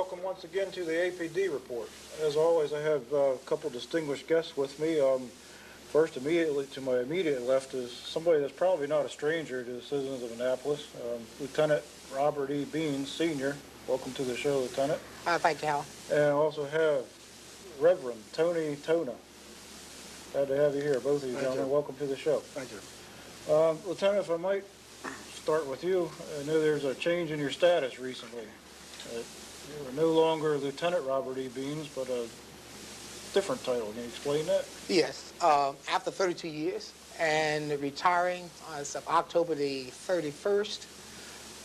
welcome once again to the APD report. As always, I have a couple distinguished guests with me. First, immediately to my immediate left is somebody that's probably not a stranger to the citizens of Annapolis, Lieutenant Robert E. Beans, Sr. Welcome to the show, Lieutenant. Thank you, Hal. And I also have Reverend Tony Tona. Glad to have you here, both of you gentlemen. Welcome to the show. Thank you. Lieutenant, if I might start with you, I know there's a change in your status recently. You are no longer Lieutenant Robert E. Beans, but a different title. Can you explain that? Yes. After 32 years and retiring as of October the 31st,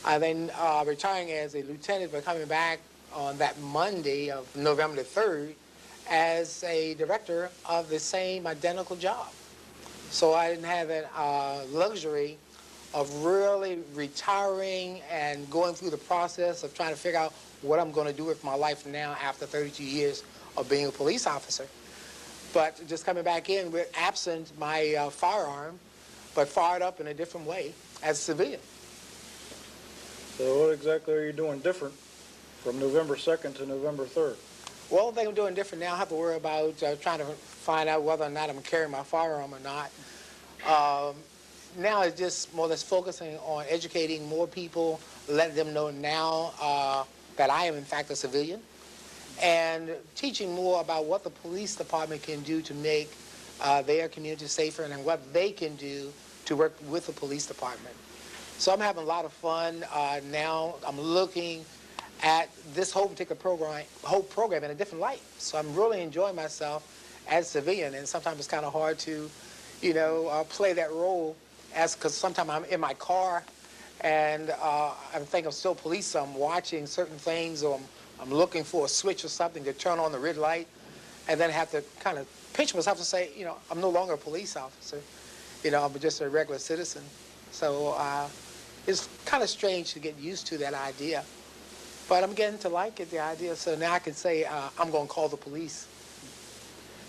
I then retiring as a lieutenant, but coming back on that Monday of November the 3rd as a director of the same identical job. So I didn't have that luxury of really retiring and going through the process of trying to figure out what I'm going to do with my life now after 32 years of being a police officer. But just coming back in with absent my firearm, but fired up in a different way as a civilian. So what exactly are you doing different from November 2nd to November 3rd? Well, the thing I'm doing different now, I have to worry about trying to find out whether or not I'm carrying my firearm or not. Now it's just more or less focusing on educating more people, letting them know now that I am in fact a civilian, and teaching more about what the police department can do to make their community safer and what they can do to work with the police department. So I'm having a lot of fun now. I'm looking at this whole particular program in a different light. So I'm really enjoying myself as a civilian, and sometimes it's kind of hard to, play that role because sometimes I'm in my car and I think I'm still police, so I'm watching certain things, or I'm looking for a switch or something to turn on the red light, and then have to kind of pinch myself to say, I'm no longer a police officer. I'm just a regular citizen. So it's kind of strange to get used to that idea. But I'm getting to like it, the idea, so now I can say I'm going to call the police.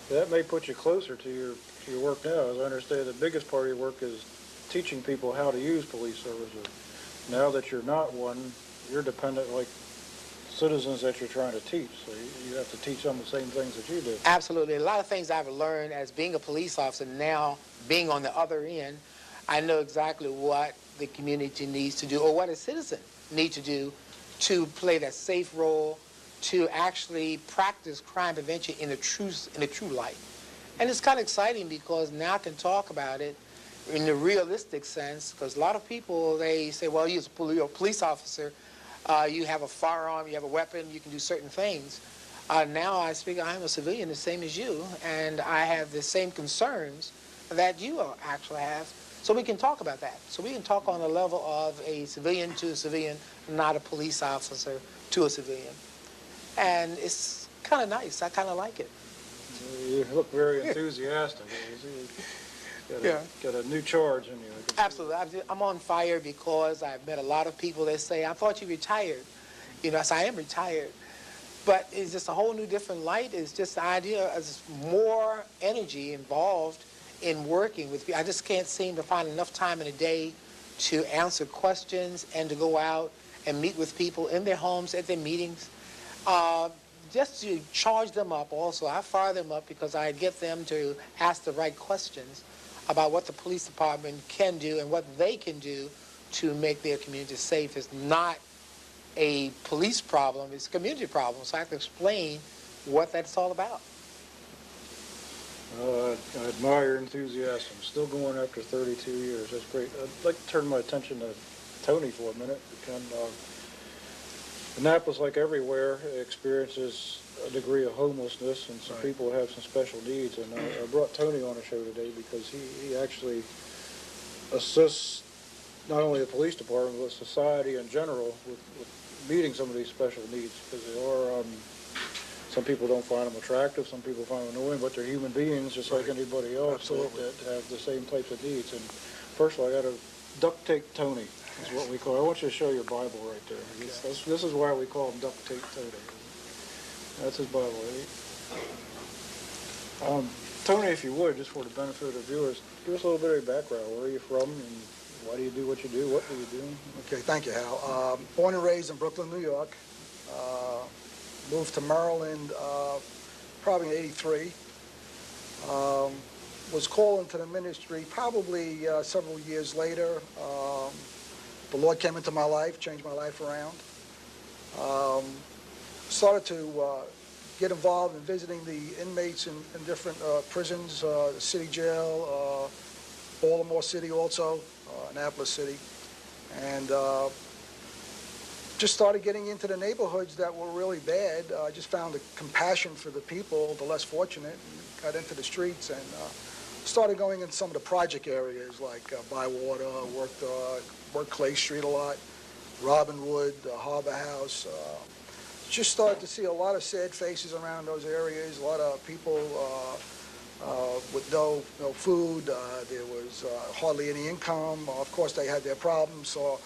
That may put you closer to your work now. As I understand, the biggest part of your work is teaching people how to use police services. Now that you're not one, you're dependent like citizens that you're trying to teach. So you have to teach them the same things that you do. Absolutely. A lot of things I've learned as being a police officer, now being on the other end, I know exactly what the community needs to do, or what a citizen needs to do to play that safe role, to actually practice crime prevention in a true light. And it's kind of exciting because now I can talk about it in the realistic sense, because a lot of people, they say, well, you're a police officer, you have a firearm, you have a weapon, you can do certain things. Now I speak, I'm a civilian the same as you, and I have the same concerns that you actually have. So we can talk about that. So we can talk on the level of a civilian to a civilian, not a police officer to a civilian. And it's kind of nice. I kind of like it. You look very enthusiastic. Got a new charge in you. Absolutely. I'm on fire because I've met a lot of people that say, I thought you retired. I say, I am retired. But it's just a whole new different light. It's just the idea of more energy involved in working with people. I just can't seem to find enough time in a day to answer questions and to go out and meet with people in their homes, at their meetings. Just to charge them up also. I fire them up because I get them to ask the right questions about what the police department can do and what they can do to make their community safe. It's not a police problem, it's a community problem. So I have to explain what that's all about. I admire your enthusiasm. Still going after 32 years. That's great. I'd like to turn my attention to Tony for a minute. Annapolis, like everywhere, experiences a degree of homelessness, and some people have some special needs. And I brought Tony on the show today because he actually assists not only the police department, but society in general with meeting some of these special needs, because they are, some people don't find them attractive, some people find them annoying, but they're human beings just like anybody else that have the same types of needs. And first of all, I got to duct tape Tony. Is what we call it. I want you to show your Bible right there. Okay. This is why we call him duct tape Tony. That's his Bible, right? Tony, if you would, just for the benefit of the viewers, give us a little bit of your background. Where are you from, and why do you do what you do? What do you do? Okay, thank you, Hal. Born and raised in Brooklyn, New York. moved to Maryland probably in '83. Was called into the ministry probably several years later. The Lord came into my life, changed my life around. Started to get involved in visiting the inmates in different prisons, the city jail, Baltimore City also, Annapolis City, and just started getting into the neighborhoods that were really bad. I just found a compassion for the people, the less fortunate, and got into the streets and started going in some of the project areas like Bywater, worked Clay Street a lot, Robinwood, Harbor House. Just started to see a lot of sad faces around those areas, a lot of people with no food. There was hardly any income. Of course, they had their problems. So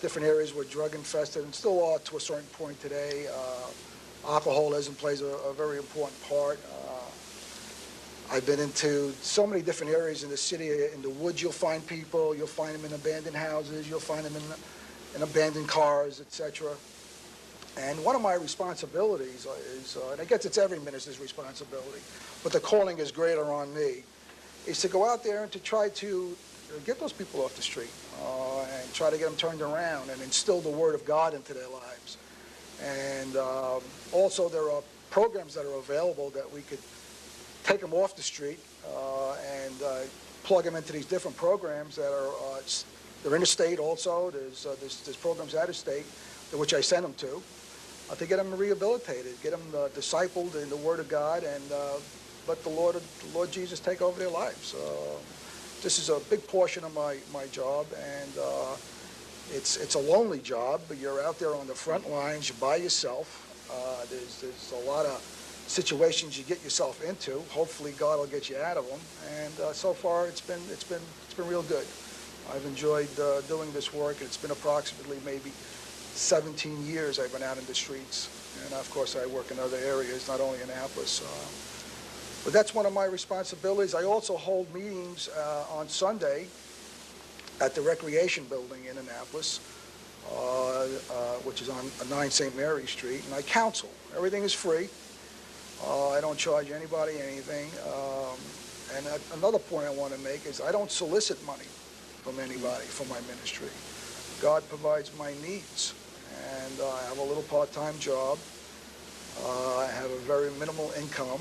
different areas were drug infested and still are to a certain point today. Alcoholism plays a very important part. I've been into so many different areas in the city. In the woods, you'll find people. You'll find them in abandoned houses. You'll find them in abandoned cars, etc. And one of my responsibilities is, and I guess it's every minister's responsibility, but the calling is greater on me, is to go out there and to try to get those people off the street and try to get them turned around and instill the Word of God into their lives. And also there are programs that are available that we could take them off the street and plug them into these different programs that are they're interstate also. There's programs out of state which I send them to get them rehabilitated, get them discipled in the Word of God, and let the Lord Jesus take over their lives. This is a big portion of my job, and it's a lonely job. But you're out there on the front lines, you're by yourself. There's a lot of situations you get yourself into. Hopefully, God will get you out of them. And so far, it's been real good. I've enjoyed doing this work. It's been approximately maybe 17 years I've been out in the streets, and of course I work in other areas, not only in Annapolis. But that's one of my responsibilities. I also hold meetings on Sunday at the Recreation Building in Annapolis, which is on 9 St. Mary Street, and I counsel. Everything is free. I don't charge anybody anything. And another point I want to make is I don't solicit money from anybody for my ministry. God provides my needs, and I have a little part-time job. I have a very minimal income.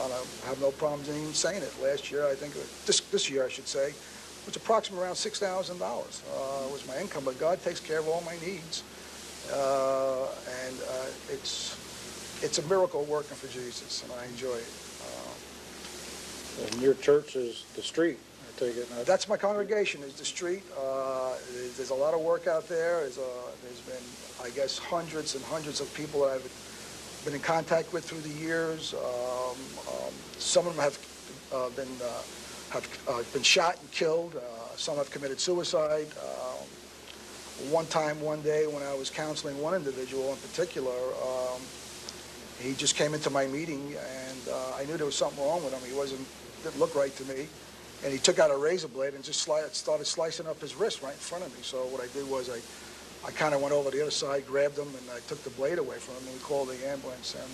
And I have no problems in even saying it. Last year, I think, this year I should say, was approximately around $6,000 was my income, but God takes care of all my needs. And it's a miracle working for Jesus, and I enjoy it. And your church is the street, I take it. That's my congregation, is the street. There's a lot of work out there. There's been, I guess, hundreds and hundreds of people that I've been in contact with through the years. Some of them have been shot and killed. Some have committed suicide. One day when I was counseling one individual in particular, he just came into my meeting, and I knew there was something wrong with him. Didn't look right to me. And he took out a razor blade and just started slicing up his wrist right in front of me. So what I did was I kind of went over to the other side, grabbed him, and I took the blade away from him, and we called the ambulance. And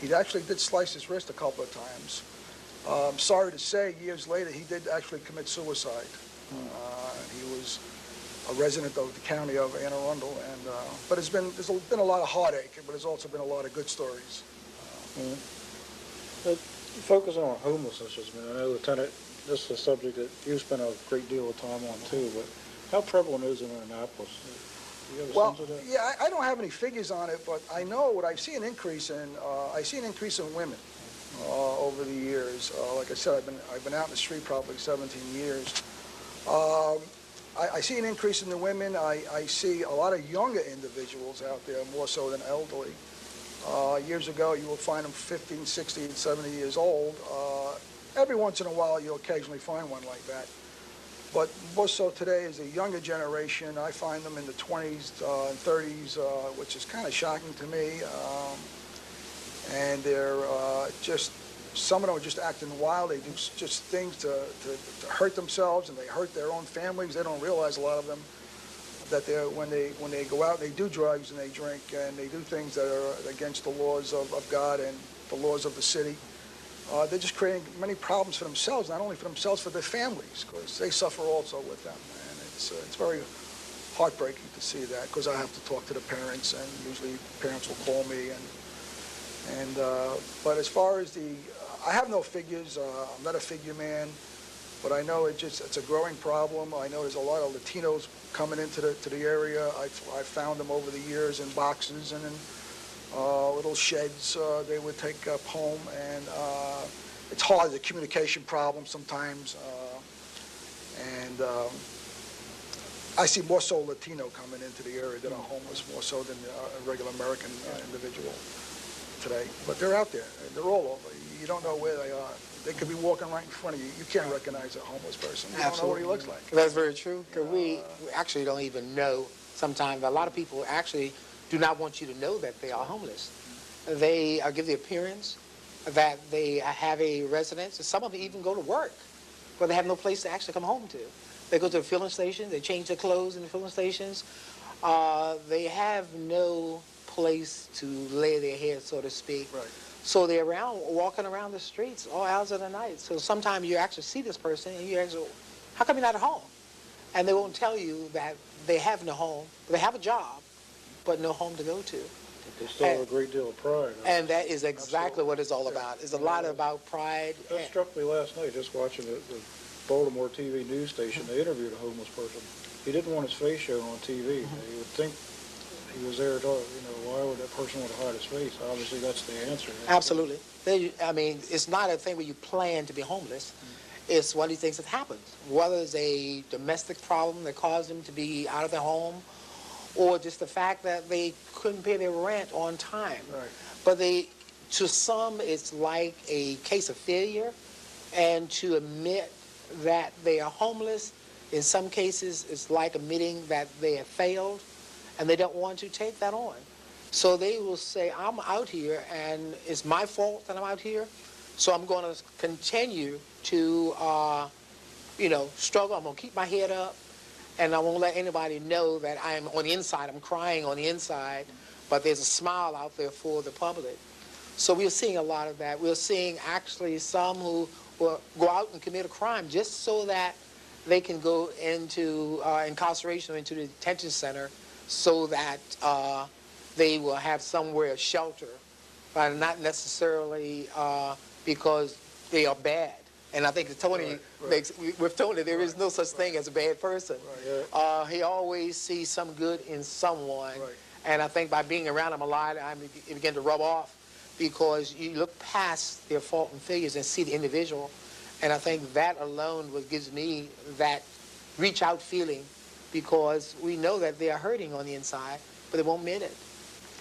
he actually did slice his wrist a couple of times. I'm sorry to say, years later, he did actually commit suicide. He was a resident of the county of Anne Arundel, and but there's been a lot of heartache, but there's also been a lot of good stories. Focusing on homelessness, I know, Lieutenant, this is a subject that you spend a great deal of time on too, but how prevalent is it in Annapolis? Do you have a sense of that? Yeah, I don't have any figures on it, but I know what I see an increase in women over the years. Like I said, I've been out in the street probably 17 years. I see an increase in the women. I see a lot of younger individuals out there, more so than elderly. Years ago, you will find them 50, 60, and 70 years old. Every once in a while, you'll occasionally find one like that. But more so today is a younger generation. I find them in the 20s and 30s, which is kind of shocking to me. And they're some of them are just acting wild. They do just things to hurt themselves, and they hurt their own families. They don't realize, a lot of them, that when they go out, they do drugs and they drink and they do things that are against the laws of God and the laws of the city. They're just creating many problems for themselves, not only for themselves, for their families, because they suffer also with them. And it's very heartbreaking to see that, because I have to talk to the parents, and usually parents will call me. But as far as I have no figures. I'm not a figure man, but I know it's a growing problem. I know there's a lot of Latinos coming into the area. I found them over the years in boxes and in little sheds they would take up home, and it's hard. The communication problem sometimes, and I see more so Latino coming into the area that are homeless, more so than a regular American individual today. But they're out there. They're all over. You don't know where they are. They could be walking right in front of you. You can't recognize a homeless person. You don't know what he looks like. That's very true, because we actually don't even know sometimes. A lot of people actually do not want you to know that they are homeless. They give the appearance that they have a residence, and some of them even go to work, but they have no place to actually come home to. They go to the filling station, they change their clothes in the filling stations. They have no place to lay their head, so to speak. Right. So they're walking around the streets all hours of the night. So sometimes you actually see this person and you ask, how come you're not at home? And they won't tell you that they have no home. They have a job, but no home to go to. But they still have a great deal of pride. And that is exactly what it's all about. It's a lot about pride. That struck me last night, just watching the Baltimore TV news station. They interviewed a homeless person. He didn't want his face shown on TV. You would think he was there, why would that person want to hide his face? Obviously, that's the answer. Absolutely. I mean, it's not a thing where you plan to be homeless. It's one of the things that happens. Whether it's a domestic problem that caused them to be out of their home, or just the fact that they couldn't pay their rent on time. Right. But to some, it's like a case of failure, and to admit that they are homeless, in some cases, it's like admitting that they have failed, and they don't want to take that on. So they will say, I'm out here, and it's my fault that I'm out here, so I'm going to continue to, struggle. I'm going to keep my head up, and I won't let anybody know that I'm on the inside. I'm crying on the inside, but there's a smile out there for the public. So we're seeing a lot of that. We're seeing actually some who will go out and commit a crime just so that they can go into incarceration or into the detention center, so that they will have somewhere to shelter, but not necessarily because they are bad. And I think Tony with Tony, there is no such thing as a bad person. Right. He always sees some good in someone, and I think by being around him a lot, it began to rub off, because you look past their fault and failures and see the individual, and I think that alone what gives me that reach out feeling, because we know that they are hurting on the inside, but they won't admit it.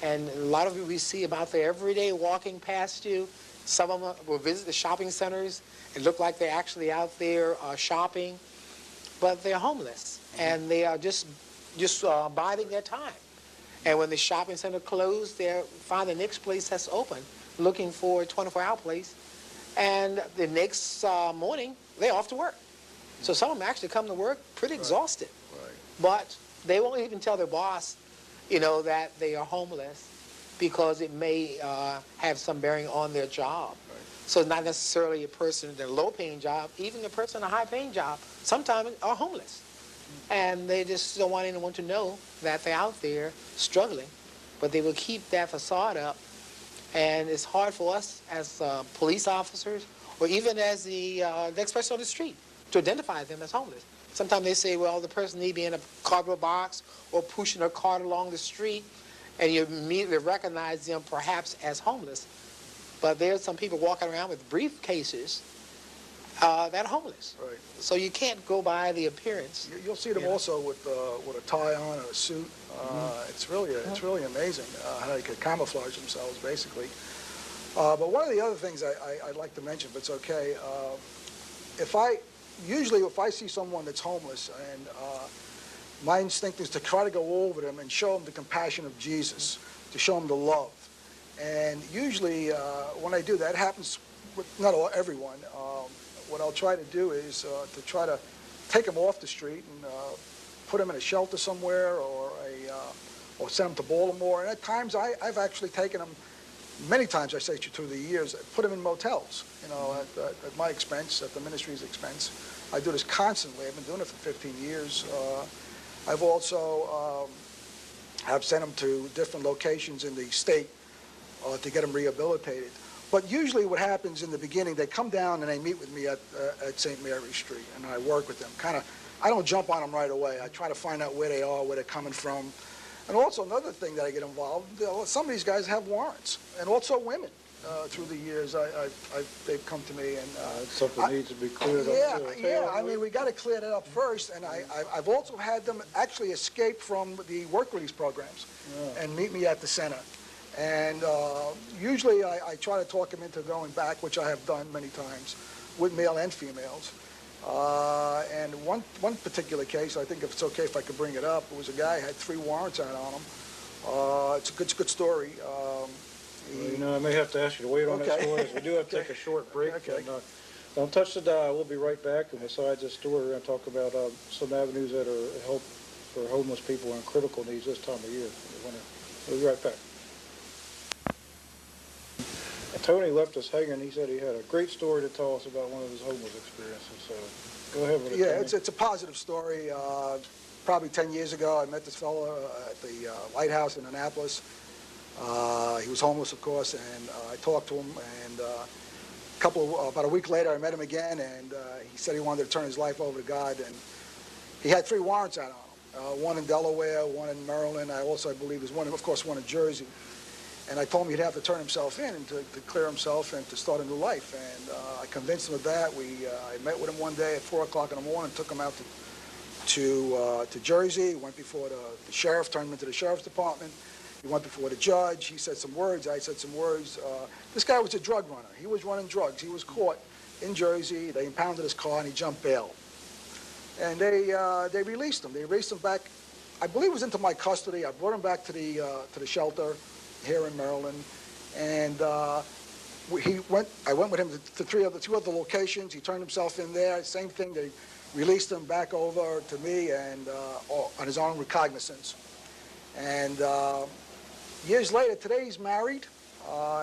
And a lot of it we see about there every day walking past you. Some of them will visit the shopping centers and look like they're actually out there shopping, but they're homeless, and they are just biding their time. And when the shopping center closed, they find the next place that's open, looking for a 24-hour place, and the next morning, they're off to work. So some of them actually come to work pretty exhausted. But they won't even tell their boss, that they are homeless, because it may have some bearing on their job. So it's not necessarily a person in a low-paying job, even a person in a high-paying job, sometimes are homeless. And they just don't want anyone to know that they're out there struggling. But they will keep that facade up. And it's hard for us as police officers, or even as the next person on the street, to identify them as homeless. Sometimes they say, well, the person may be in a cardboard box or pushing a cart along the street, and you immediately recognize them perhaps as homeless. But there's some people walking around with briefcases that are homeless. Right. So you can't go by the appearance. You'll see them also with a tie on and a suit. It's really amazing how they could camouflage themselves, basically. But one of the other things I'd like to mention, if it's okay, if I see someone that's homeless, and my instinct is to try to go over them and show them the compassion of Jesus, to show them the love. And usually when I do that, it happens with everyone. What I'll try to do is to try to take them off the street and put them in a shelter somewhere or send them to Baltimore. And at times, I've actually taken them, many times I say through the years, put them in motels, at my expense, at the ministry's expense. I do this constantly. I've been doing it for 15 years. I've also have sent them to different locations in the state to get them rehabilitated. But usually what happens in the beginning, they come down and they meet with me at St. Mary Street, and I work with them. I don't jump on them right away. I try to find out where they are, where they're coming from. And also another thing that I get involved, some of these guys have warrants, and also women. Through the years, they've come to me, and something needs to be cleared yeah, up. Yeah, I mean, we got to clear that up first. And I've also had them actually escape from the work release programs and meet me at the center. And usually I try to talk them into going back, which I have done many times, with male and females. And one particular case, I think if it's okay if I could bring it up, it was a guy who had 3 warrants out on him. It's a good story. Well, I may have to ask you to wait on that story, as we do have to take a short break. Okay. And, don't touch the dial. We'll be right back. And besides this story, we're going to talk about some avenues that are help for homeless people in critical needs this time of year. We'll be right back. Tony left us hanging. He said he had a great story to tell us about one of his homeless experiences. So go ahead with it. Yeah, Tony. it's a positive story. Probably 10 years ago, I met this fellow at the lighthouse in Annapolis. He was homeless, of course, and I talked to him. And about a week later, I met him again, and he said he wanted to turn his life over to God. And he had 3 warrants out on him. One in Delaware, one in Maryland. I believe, there's one in Jersey. And I told him he'd have to turn himself in and to clear himself and to start a new life. And I convinced him of that. I met with him one day at 4 o'clock in the morning, took him out to Jersey, went before the sheriff, turned him into the sheriff's department. He went before the judge. He said some words. I said some words. This guy was a drug runner. He was running drugs. He was caught in Jersey. They impounded his car, and he jumped bail. And they released him. They released him back, I believe it was into my custody. I brought him back to the shelter here in Maryland. And I went with him to 2 other locations. He turned himself in there. Same thing. They released him back over to me and on his own recognizance. And years later, today he's married.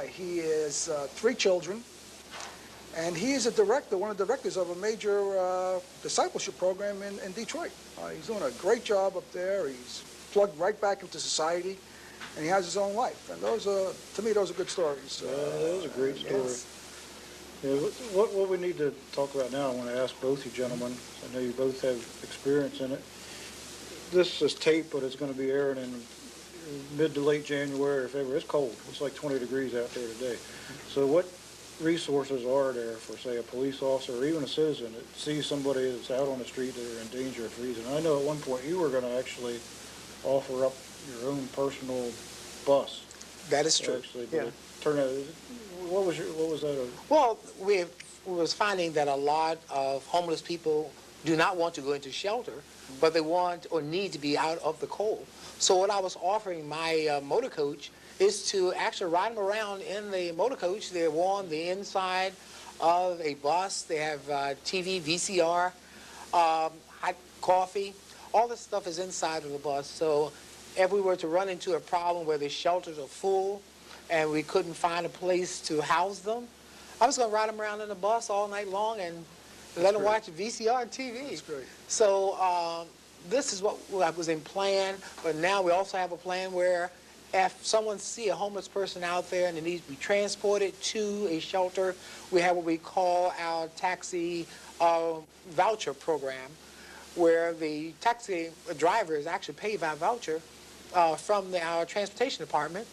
He has 3 children. And he is one of the directors of a major discipleship program in Detroit. He's doing a great job up there. He's plugged right back into society, and he has his own life. And to me, those are good stories. Those are great stories. Yeah, what we need to talk about now, I want to ask both you gentlemen, I know you both have experience in it. This is tape, but it's going to be airing in mid to late January or February. It's cold. It's like 20 degrees out there today. So what resources are there for, say, a police officer or even a citizen that sees somebody that's out on the street that are in danger of freezing? I know at one point you were going to actually offer up your own personal bus. That is true. Actually, but it turned out, what was that? Well, we was finding that a lot of homeless people do not want to go into shelter, but they want or need to be out of the cold. So what I was offering my motor coach is to actually ride them around in the motor coach. They're warm, the inside of a bus. They have TV, VCR, hot coffee. All this stuff is inside of the bus. So if we were to run into a problem where the shelters are full and we couldn't find a place to house them, I was going to ride them around in the bus all night long and let them watch VCR and TV. That's great. So this is what was in plan, but now we also have a plan where if someone see a homeless person out there and they need to be transported to a shelter, we have what we call our taxi voucher program, where the taxi drivers actually pay by voucher from our transportation department,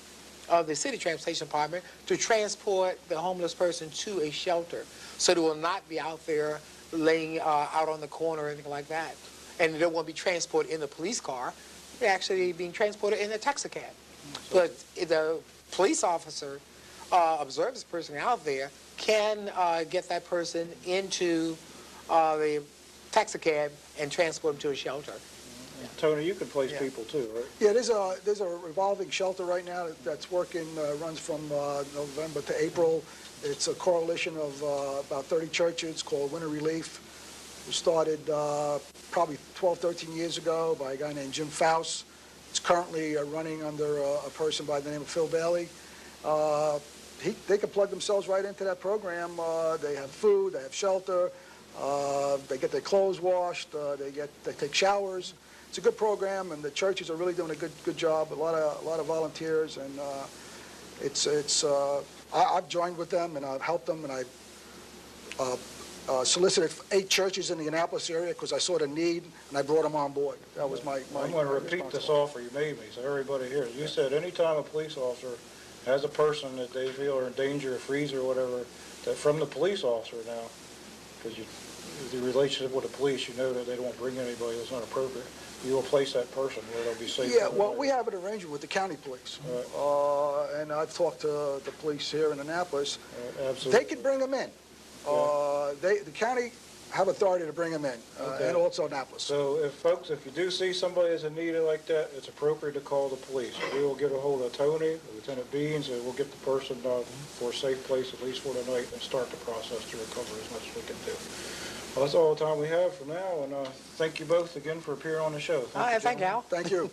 the city transportation department, to transport the homeless person to a shelter. So they will not be out there laying out on the corner or anything like that. And they don't want to be transported in the police car. They're actually being transported in a taxi cab. But the police officer observes the person out there, can get that person into the taxi cab and transport them to a shelter. Tony, you can place people too, right? Yeah, there's a revolving shelter right now that's working, runs from November to April. It's a coalition of about 30 churches called Winter Relief. was started probably 12, 13 years ago by a guy named Jim Faust. It's currently running under a person by the name of Phil Bailey. They can plug themselves right into that program. They have food, they have shelter, they get their clothes washed, they take showers. It's a good program, and the churches are really doing a good job. A lot of volunteers, and I've joined with them, and I've helped them, and I've solicited 8 churches in the Annapolis area because I saw the need, and I brought them on board. That was my I'm going to repeat this offer you made me so everybody hears. You said anytime a police officer has a person that they feel are in danger of freeze or whatever, that from the police officer now, because the relationship with the police, you know that they don't bring anybody that's not appropriate. You will place that person where they'll be safe. Yeah, well, we have an arrangement with the county police, and I've talked to the police here in Annapolis. Absolutely. They can bring them in. The county have authority to bring them in, and also Annapolis. So if you do see somebody that's in need of like that, it's appropriate to call the police. We will get a hold of Tony, Lieutenant Beans, and we'll get the person for a safe place at least for the night and start the process to recover as much as we can do. Well, that's all the time we have for now, and thank you both again for appearing on the show. Thank you, Thank you.